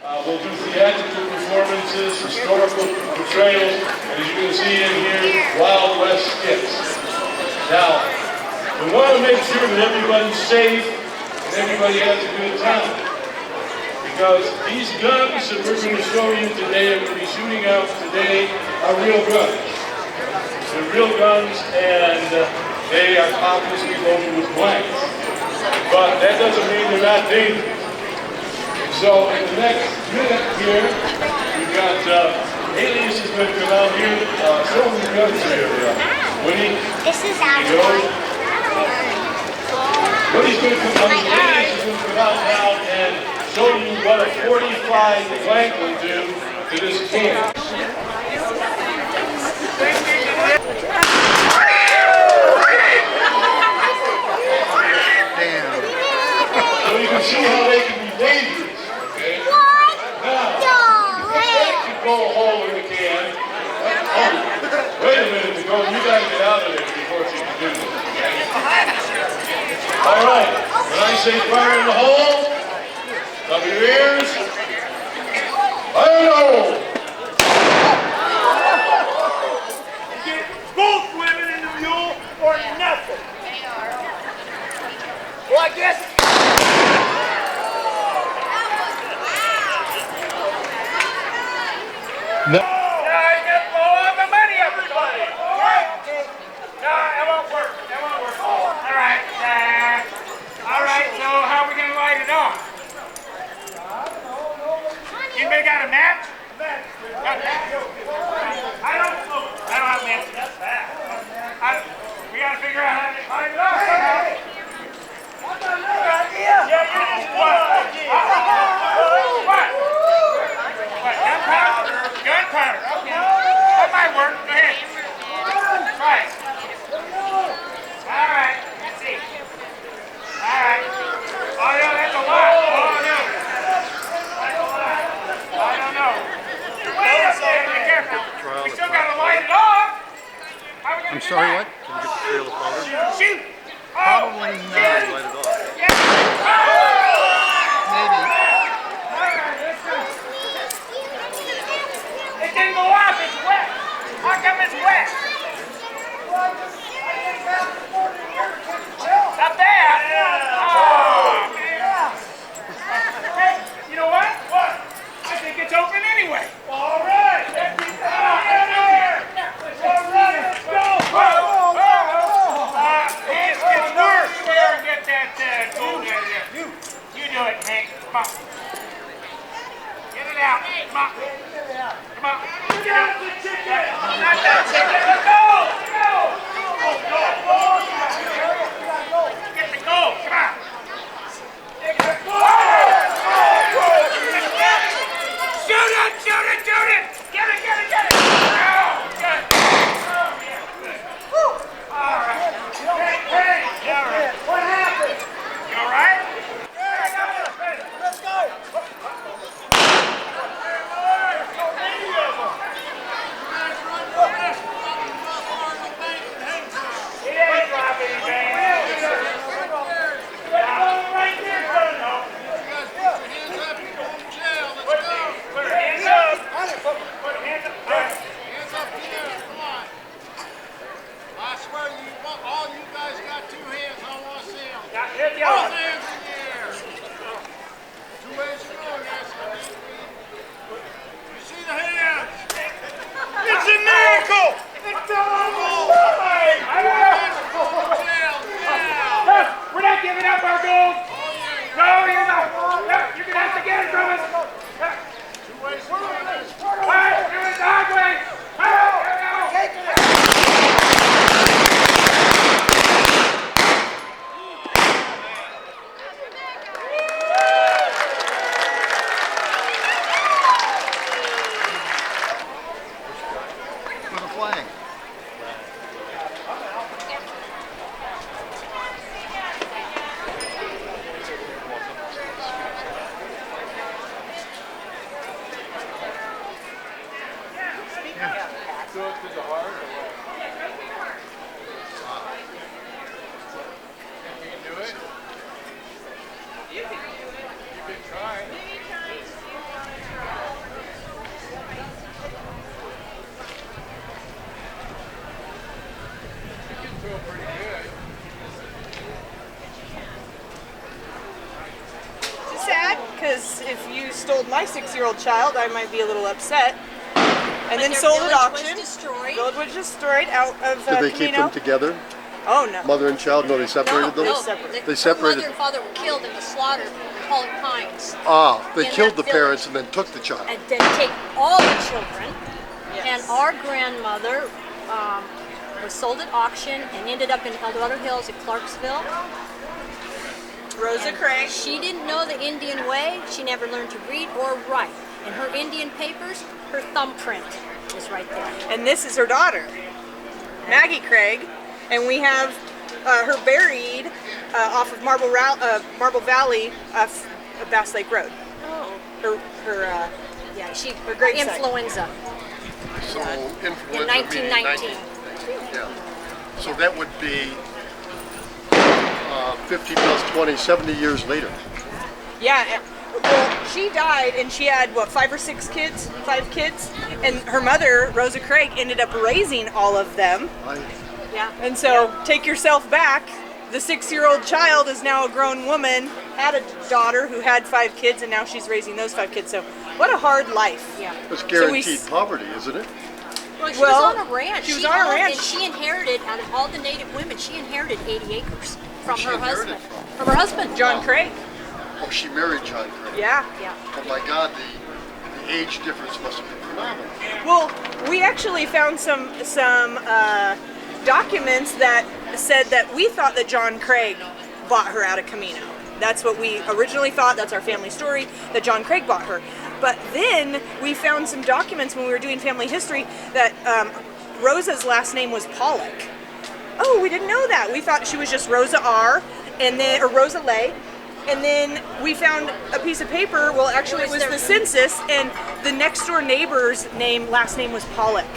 We'll do theatrical performances, historical portrayals, and as you can see in here, Wild West skits. Now, we want to make sure that everybody's safe and everybody has a good time. Because these guns that we're going to show you today and we'll be shooting out today are real guns. They're real guns and they are obviously loaded with blanks. But that doesn't mean they're not dangerous. So in the next minute here, we've got Alias is going to come out here, show them the guns here. Winnie, this is our one. Winnie's going to come out, Alias is going to come out now and show you what a 45 blank will do to this can. So you can see how they can be dangerous. Go a hole in the can. Oh, wait a minute, you got to get out of there before she can do this. All right, when I say fire in the hole, cover your ears. Fire in the hole. Get both women in the mule or nothing. Well, I guess. No. Anybody got a match? Got a match? I don't have a match. That's bad. We got to figure out how to find it off somehow. That's another idea. Yeah, you just what? What? What? Gunpowder? Gunpowder. Okay. That might work. Go ahead. Try it. All right. Let's see. All right. Oh, no, that's a lot. Oh, no. I don't know. Wait up there, be careful. We still gotta light it off. I'm sorry, what? Can you get the feel of powder? Shoot! Probably not light it off. Maybe. It didn't go off, it's wet. How come it's wet? Not bad. Oh, man. Hey, you know what? What? I think it's open anyway. All right. Let's get there. All right, let's go. It's worse. There, get that gold out of there. You do it, Hank. Come on. Get it out. Come on. Come on. You got the chicken. Not that chicken. Let's go. Get the gold. Come on. Shoot it! Shoot it! Shoot it! Get it! Get it! Get it! Oh, good. Oh, yeah, good. Woo. All right. Hey! All right. What happened? You all right? Yeah, I got it. Let's go. He didn't drop anything. Right there, no. Put your hands up. Put your hands up. Hands up here, come on. I swear all you guys got two hands, I want to see them. Both hands in the air. Two ways to go, guys. You see the hands? It's a miracle! It's a miracle! We're not giving up our gold! No, you're not! No, you're gonna have to get it from us! Two ways to go. All right, do it sideways! With a flag. Do it to the heart or what? Think you can do it? You can try. if you stole my 6-year-old child, I might be a little upset. And then their sold at village auction. was destroyed. Village was destroyed out of Did they keep Camino. them together? Oh no. Mother and child? No, they separated them? No, separated. They her separated. mother and father were killed in the slaughter in Pollock Pines. Ah, they in killed that the parents and then took the child. And then take all the children. Yes. And our grandmother was sold at auction and ended up in El Dorado Hills at Clarksville. Rosa And Craig. She didn't know the Indian way. She never learned to read or write. In her Indian papers, her thumbprint is right there. And this is her daughter, Maggie Craig. And we have her buried off of Marble Valley off of Bass Lake Road. Oh. Her Yeah, she Her great site. influenza So influenza in 1919. Yeah. So that would be 50 plus 20, 70 years later. Yeah, well, she died and she had, what, 5 or 6 kids? 5 kids? And her mother, Rosa Craig, ended up raising all of them. Yeah. And so, take yourself back. The 6-year-old child is now a grown woman, had a daughter who had 5 kids, and now she's raising those 5 kids. So, what a hard life. Yeah. It's So we guaranteed s- poverty, isn't it? Well, she Well, was on a ranch. she was on a owned- ranch. And she inherited, out of all the native women, she inherited 80 acres from She her inherited husband. From her husband. John Craig. Oh, she married John Craig. Yeah. Yeah. Oh my God, the age difference must have been phenomenal. Well, we actually found some documents that said that we thought that John Craig bought her out of Camino. That's what we originally thought. That's our family story, that John Craig bought her. But then we found some documents when we were doing family history that Rosa's last name was Pollock. Oh, we didn't know that. We thought she was just Rosa R. and then or Rosa Lay. And then we found a piece of paper. Well, actually, it was the census, and the next door neighbor's last name was Pollock.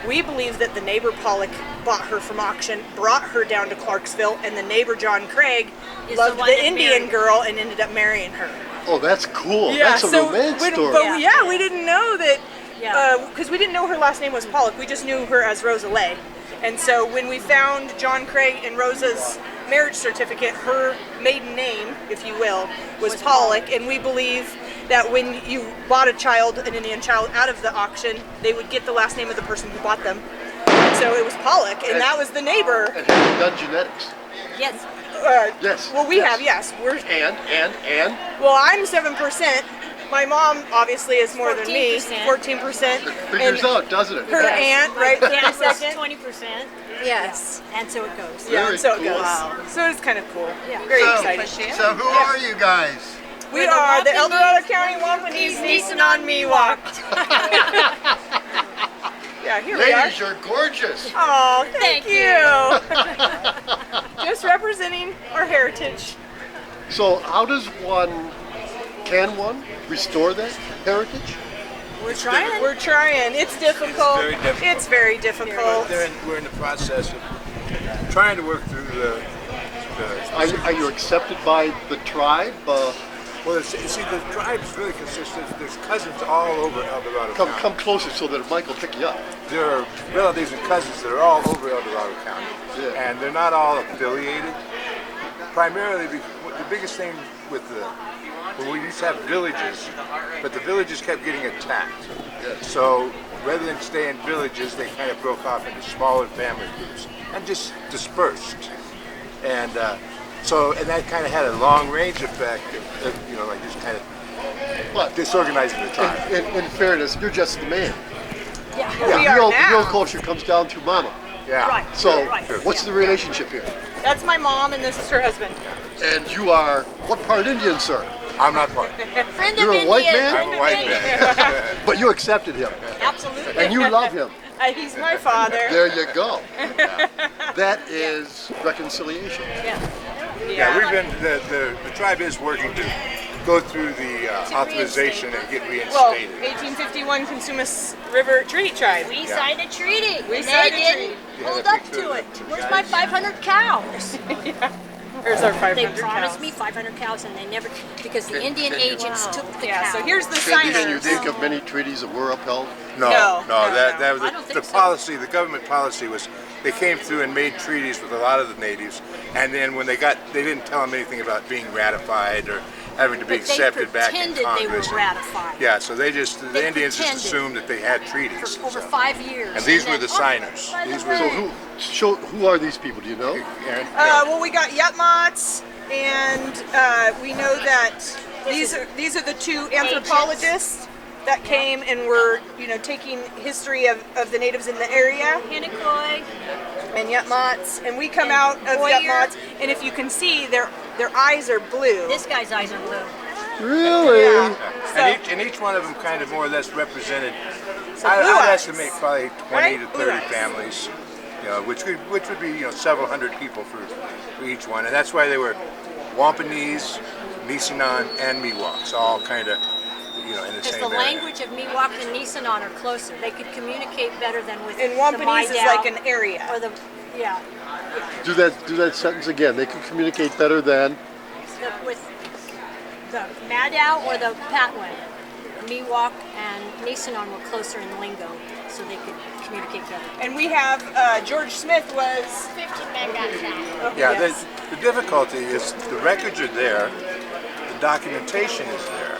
We believe that the neighbor Pollock bought her from auction, brought her down to Clarksville, and the neighbor John Craig Is loved the one the that Indian married her. girl and ended up marrying her. Oh, that's cool. That's a romance story. But yeah, we didn't know that, Yeah. because we didn't know her last name was Pollock. We just knew her as Rosa Lay. And so when we found John Craig and Rosa's marriage certificate, her maiden name, if you will, was Pollock. And we believe that when you bought a child, an Indian child, out of the auction, they would get the last name of the person who bought them. And so it was Pollock, and that was the neighbor. And have you done genetics? Yes. Yes. Well, we yes. have, yes. We're And? Well, I'm 7%. My mom obviously is more than me, 14%. 14%. Figures out, doesn't it? Her aunt, right there in a Dad was second. 20%. Yes. And so it goes. Yeah, Very so it cool. goes. Wow. So it's kind of cool. Yeah. Very So- exciting. So who are you guys? We are the El Dorado County Wampanoags Nisenan Miwok. Yeah, here we are. Ladies, you're gorgeous. Oh, thank Thank you. Just representing our heritage. So how does can one restore that heritage? We're trying. We're trying. It's difficult. very difficult. It's very difficult. We're in the process of trying to work through the Are you accepted by the tribe? well, see, the tribe's really consistent. There's cousins all over El Dorado County. Come closer so that Mike will pick you up. There are relatives and cousins that are all over El Dorado County, Yeah. and they're not all affiliated. Primarily, the biggest thing with we used to have villages, but the villages kept getting attacked. Yes. So rather than stay in villages, they kind of broke off into smaller family groups and just dispersed. And and that kind of had a long range effect of like just kind of But disorganizing the tribe. in fairness, you're just the man. Yeah. We the are real, now. the real culture comes down through mama. Yeah. Right. So Right. what's the relationship here? That's my mom, and this is her husband. And you are what part Indian, sir? I'm not part. Friend You're of a white Indian. man? I'm a white man. But you accepted him, Absolutely. and you love him. He's my father. There you go. That is reconciliation. Yeah, we've been the tribe is working to go through the authorization and get Well, reinstated. 1851 Consumnes River Treaty Tribe. We signed a treaty. We and signed a they didn't treaty. hold Yeah, up picture to of it. the Where's guys. my 500 cows? There's our 500 They promised cows. me 500 cows, and they never, because the Indian agents took the Yeah, cows. so here's the Can you signers. think of many treaties that were upheld? No, That was I don't the think so. policy. The government policy was they came through and made treaties with a lot of the natives, and then when they didn't tell them anything about being ratified or having to be But they accepted back in pretended they Congress. were ratified. Yeah, so the Indians just pretended. assumed that they had treaties. For over so. 5 years. And these were then, the signers. by the These were way, Who are these people? Do you know? Aaron? Well, we got Yutmots, and we know that these are the two anthropologists that came and were, taking history of the natives in the area, Hinnikoi, and Yutmots, and we come out of Boyer. Yutmots, and if you can see, their eyes are blue. this guy's eyes are blue. Really? Yeah. So, And each one of them kind of more or less represented, So I'd blue eyes. estimate probably 20 Right? to Blue 30 eyes. families, which would be several hundred people for each one, and that's why they were Wampanoags, Nisenan, and Miwoks, all kind of in the Because same the area. language of Miwok and Nisenan are closer. They could communicate better than with and the Wampanoags is Maidao like an area. or the yeah Do that sentence again. They can communicate better than. with the Madao or the Patwin. Miwok and Nisenan were closer in lingo, so they could communicate better. And we have George Smith was 15 men got shot. Yeah, yes. the difficulty is the records are there, the documentation is there,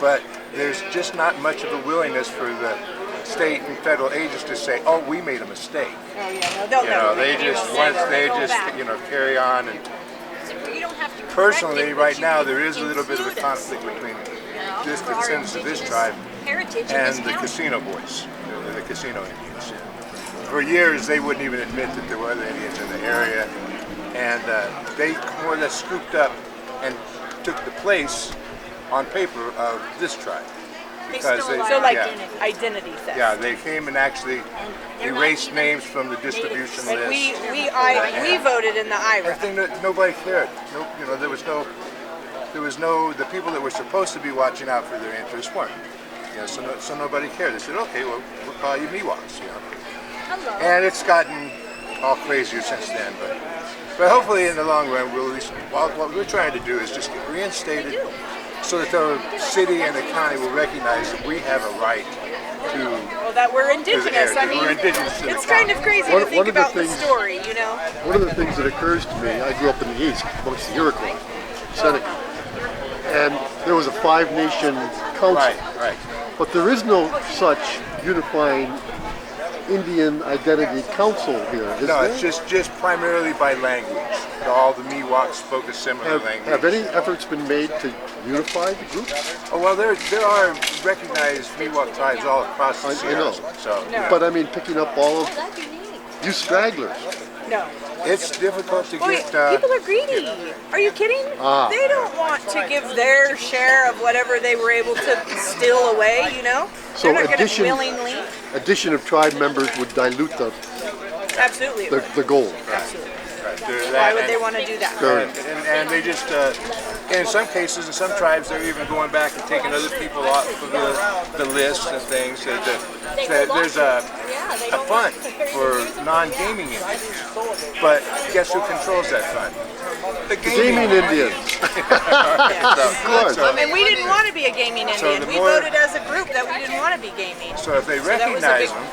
but there's just not much of a willingness for the state and federal agents to say, "Oh, we made a mistake." Oh yeah, no, they'll never They make it. just They'll never they go just back. carry on. And So you don't have to correct personally, it, but right you now, can there is a little bit of a include us, conflict between this for that our sends to this indigenous tribe heritage in and this the county. casino boys, the casino Indians. For years, they wouldn't even admit that there were other Indians in the area, and they more or less scooped up and took the place on paper of this tribe. They Because stole they- our So like identity. identity theft. Yeah, they came and actually they're not erased even names from the distribution natives. list. And we voted in the I IRA. think that nobody cared. No, there was no. The people that were supposed to be watching out for their interests weren't. So nobody cared. They said, okay, well, we'll call you Miwoks. Hello. And it's gotten all crazier since then. But hopefully, in the long run, we'll at least. What we're trying to do is just get reinstated, so that the city and the county will recognize that we have a right to. Well, that we're indigenous. I mean, We're indigenous to the it's kind of county. crazy One- to think one of the about the things- story, One of the things that occurs to me, I grew up in the East, amongst the Iroquois, Seneca, and there was a five-nation council. Right. But there is no such unifying Indian identity council here, is No, there? it's just primarily by language. All the Miwoks spoke a similar language. Have any efforts been made to unify the group? Oh, well, there are recognized Miwok tribes all across the I Sierras. know. So But I mean, picking up all of Oh, that'd be neat. you stragglers. No. it's difficult to Wait, get. people are greedy. Are you kidding? Ah. They don't want to give their share of whatever they were able to steal away, So They're not going to addition- willingly. Addition of tribe members would dilute Absolutely. it would. the goal. Absolutely. There's Why that, would and- they want to do that? Fair And they just, in some cases, in some tribes, they're even going back and taking other people off of the list and things. There's a fund for non-gaming Indians, but guess who controls that fund? The Gaming Indians. Of course. And we didn't want to be a gaming Indian. the We more- voted as a group that we didn't want to be gaming. So if they that was a recognize big- them,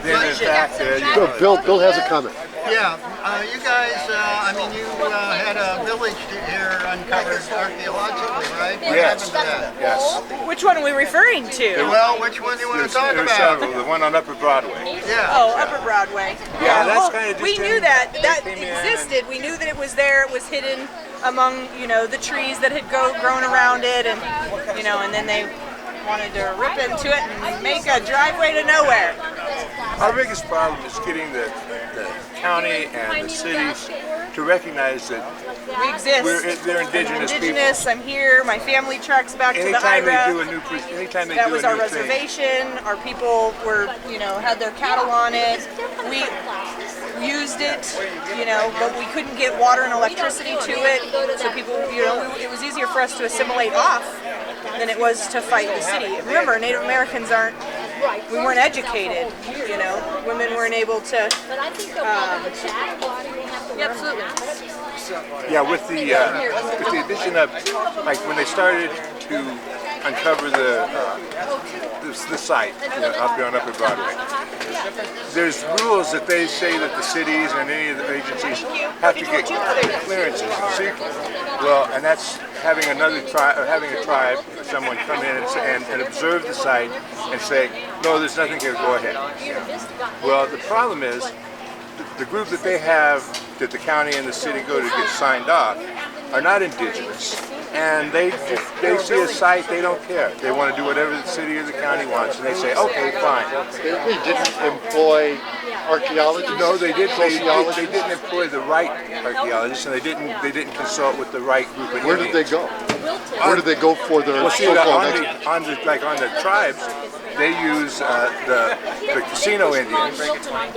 then in fact, Bill has a comment. Yeah, you guys, you had a village here uncovered archaeologically, right? What Yes. happened to that? yes. Which one are we referring to? Well, which one do you want to talk There's about? several. The one on Upper Broadway. Yeah. Oh, Upper Broadway. Yeah, that's Well, kind of just we knew in- that came in existed. We knew that it was there. It was hidden among the trees that had grown around it, and and then they wanted to rip into it and make a driveway to nowhere. Our biggest problem is getting the county and the cities to recognize that We exist. they're indigenous people. Indigenous. I'm here. My family tracks back to the Anytime they IRA. do a new, anytime they That do was a our new thing, reservation. Our people were, had their cattle on it. We used it, but we couldn't get water and electricity to it. So people, it was easier for us to assimilate off than it was to fight the city. Remember, Native Americans we weren't educated. Women weren't able to. But I think they'll probably chat. We'll have to learn Absolutely. that. yeah, with the addition of, like when they started to uncover the site up there on Upper Broadway, there's rules that they say that the cities and any of the agencies have to get clearances and secret. Well, and that's having another tribe, or having a tribe, or someone come in and observe the site and say, no, there's nothing here, go ahead. Well, the problem is, the group that they have, that the county and the city go to get signed off, are not indigenous. And they see a site, they don't care. They want to do whatever the city or the county wants, and they say, okay, fine. They didn't employ archaeologists? No, they didn't. They didn't employ the right archaeologists, and they didn't consult with the right group of Where did they go? Where did they go for their Well, see, so-called on the tribes, they use the casino Indians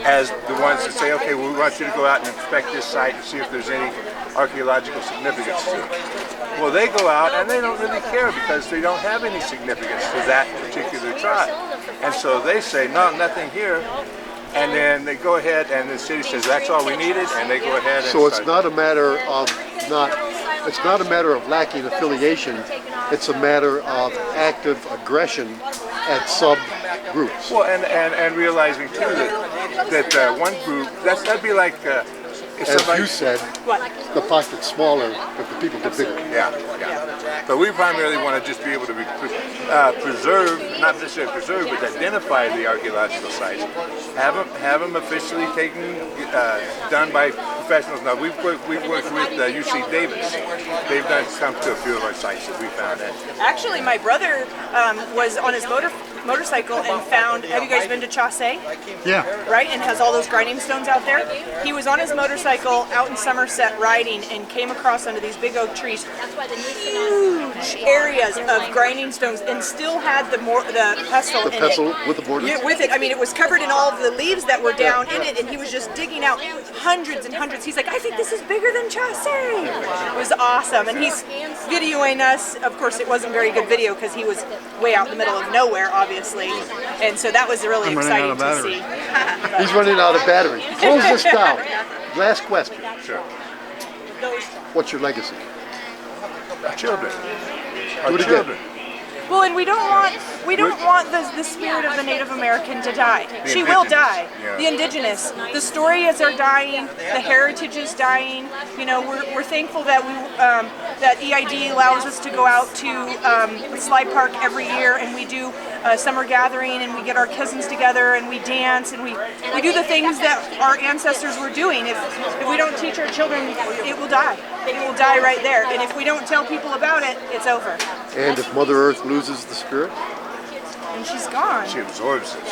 as the ones that say, okay, well, we want you to go out and inspect this site and see if there's any archaeological significance to it. Well, they go out and they don't really care because they don't have any significance to that particular tribe. And so they say, no, nothing here. And then they go ahead and the city says, that's all we needed, and they go ahead and So it's not a matter of it's not a matter of lacking affiliation, it's a matter of active aggression at subgroups. Well, and realizing too that one group, that'd be like if As somebody, you said, the pot gets smaller, but the people get bigger. yeah. But we primarily want to just be able to preserve, not necessarily preserve, but identify the archaeological sites. Have them officially taken, done by professionals. Now we've worked with UC Davis. They've come to a few of our sites that we found. Actually, my brother was on his motorcycle and found. Have you guys been to Chaussee? Yeah. Right, and has all those grinding stones out there. He was on his motorcycle out in Somerset riding and came across under these big oak trees huge areas of grinding stones and still had the pestle The in pestle it. with the borders? Yeah, with it. I mean, it was covered in all of the leaves that were down in it, and he was just digging out hundreds and hundreds. He's like, I think this is bigger than Chaussee. It was awesome, and he's videoing us. Of course, it wasn't very good video because he was way out in the middle of nowhere, obviously, and so that was really exciting to see. He's running out of battery. Close this down. Last question. Sure. What's your legacy? Our children. Do Our it again. children. Well, and we don't want the spirit of the Native American to die. She will die. Yeah. The indigenous. The stories are dying. The heritage is dying. You know, we're thankful that that EID allows us to go out to Slide Park every year, and we do a summer gathering, and we get our cousins together, and we dance, and we do the things that our ancestors were doing. If we don't teach our children, it will die. It will die right there. And if we don't tell people about it, it's over. And if Mother Earth loses the spirit? And she's gone. She absorbs it.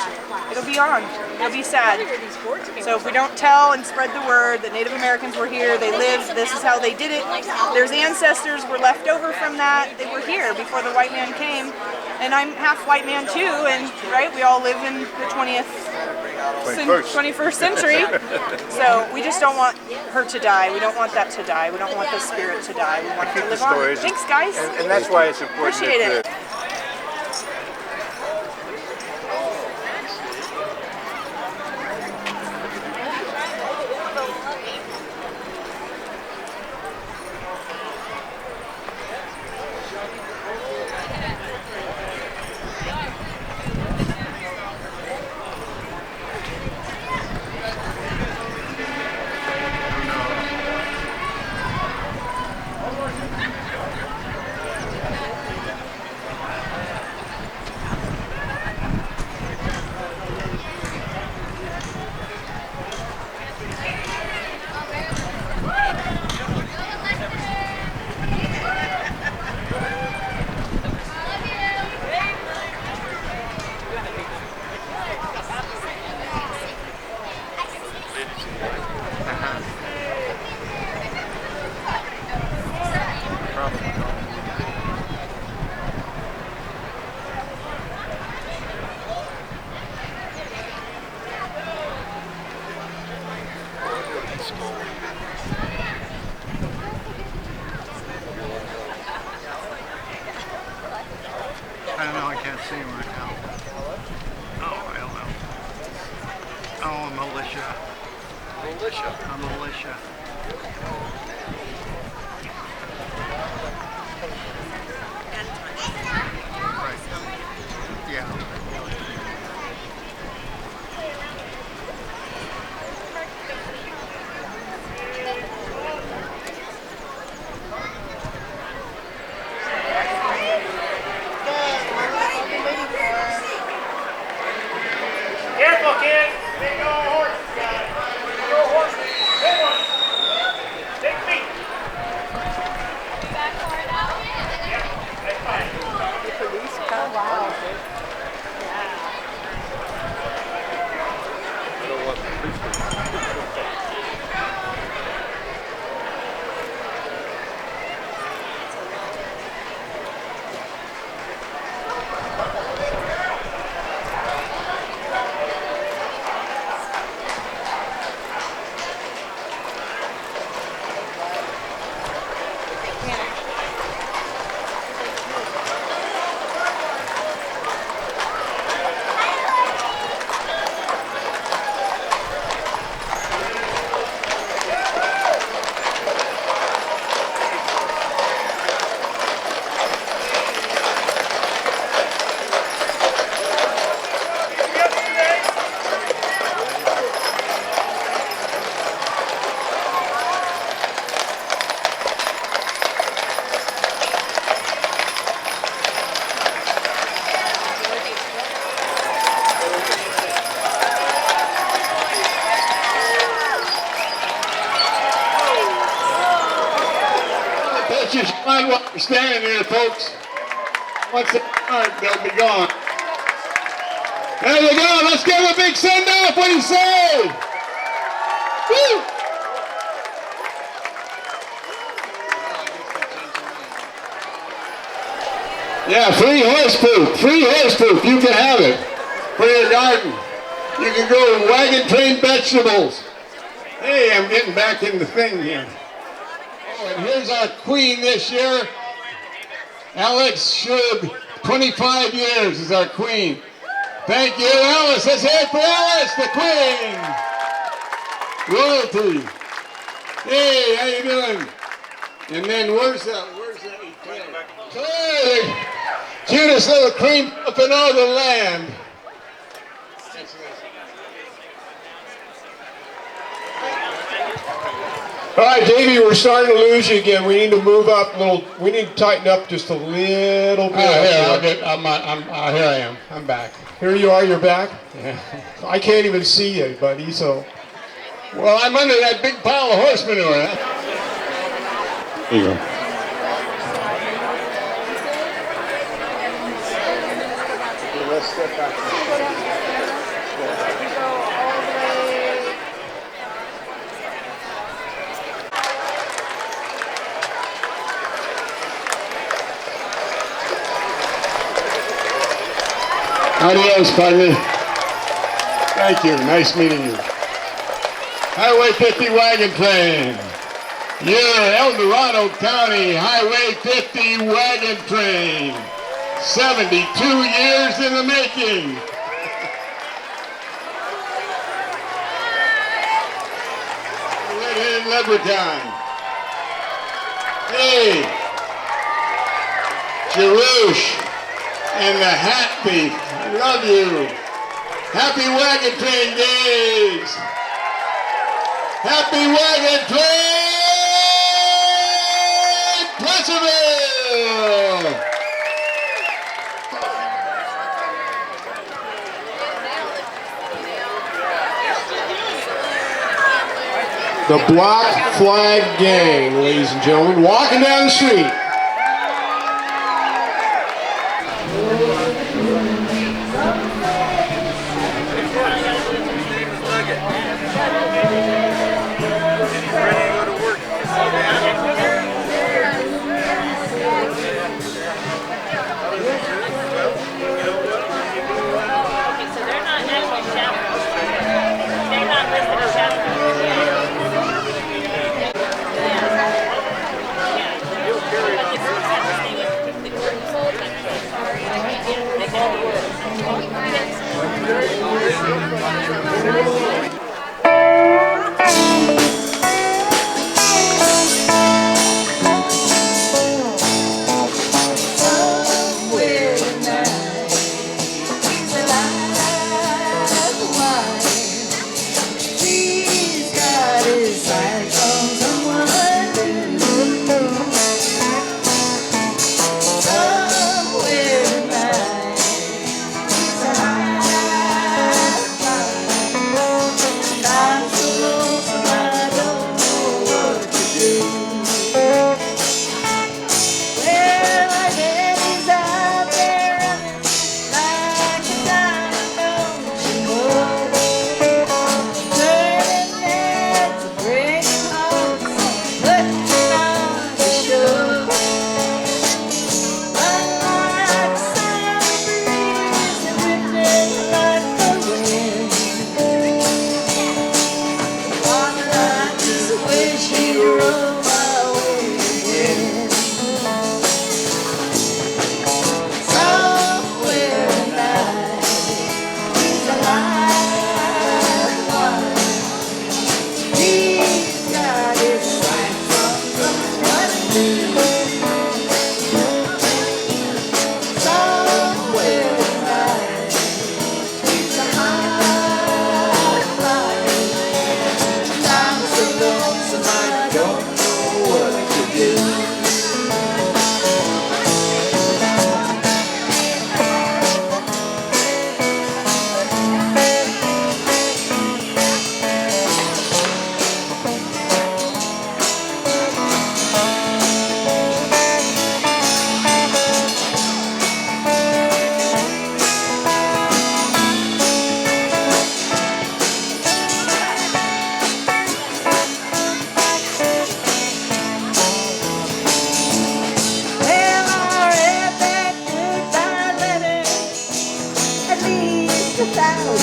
It'll be on. It'll be sad. So if we don't tell and spread the word that Native Americans were here, they lived, this is how they did it. There's ancestors were left over from that. They were here before the white man came. And I'm half white man too, and right, we all live in the 21st century. So we just don't want her to die. We don't want that to die. We don't want the spirit to die. We want it to live on. Thanks, guys. And that's why it's important. Appreciate it. I don't know, I can't see him right now. Oh, I don't know. Oh, militia. A militia. Right. Yeah. kid. Big old horse you got. Big old horse. Big one. Big feet. Yep, that's fine. That's just fine while you're standing there, folks. Once they start, they'll be gone. There you go. Let's give them a big send-off. What do you say? Woo! Yeah, free horse poop. Free horse poop. You can have it for your garden. You can grow Wagon Train vegetables. Hey, I'm getting back in the thing here. Oh, and here's our queen this year. Alex Shub, 25 years is our queen. Thank you, Alice. Let's hear it for Alice, the queen. Royalty. Hey, how you doing? And then where's that Claire, the cutest little cream up in all the land. All right, Davey, we're starting to lose you again. We need to move up a little. We need to tighten up just a little bit. Here I am. I'm back. Here you are. You're back. Yeah. I can't even see you, buddy. So, Well, I'm under that big pile of horse manure. Here you go. let's step back. Adios, partner. Thank you. Nice meeting you. Highway 50 Wagon Train. Your El Dorado County Highway 50 Wagon Train. 72 years in the making. Redheaded Leprechaun. Hey, Jarouche and the Hat Thief. Love you. Happy Wagon Train days. Happy Wagon Train, Pleasantville. The Black Flag Gang, ladies and gentlemen, walking down the street.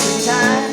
wasting time.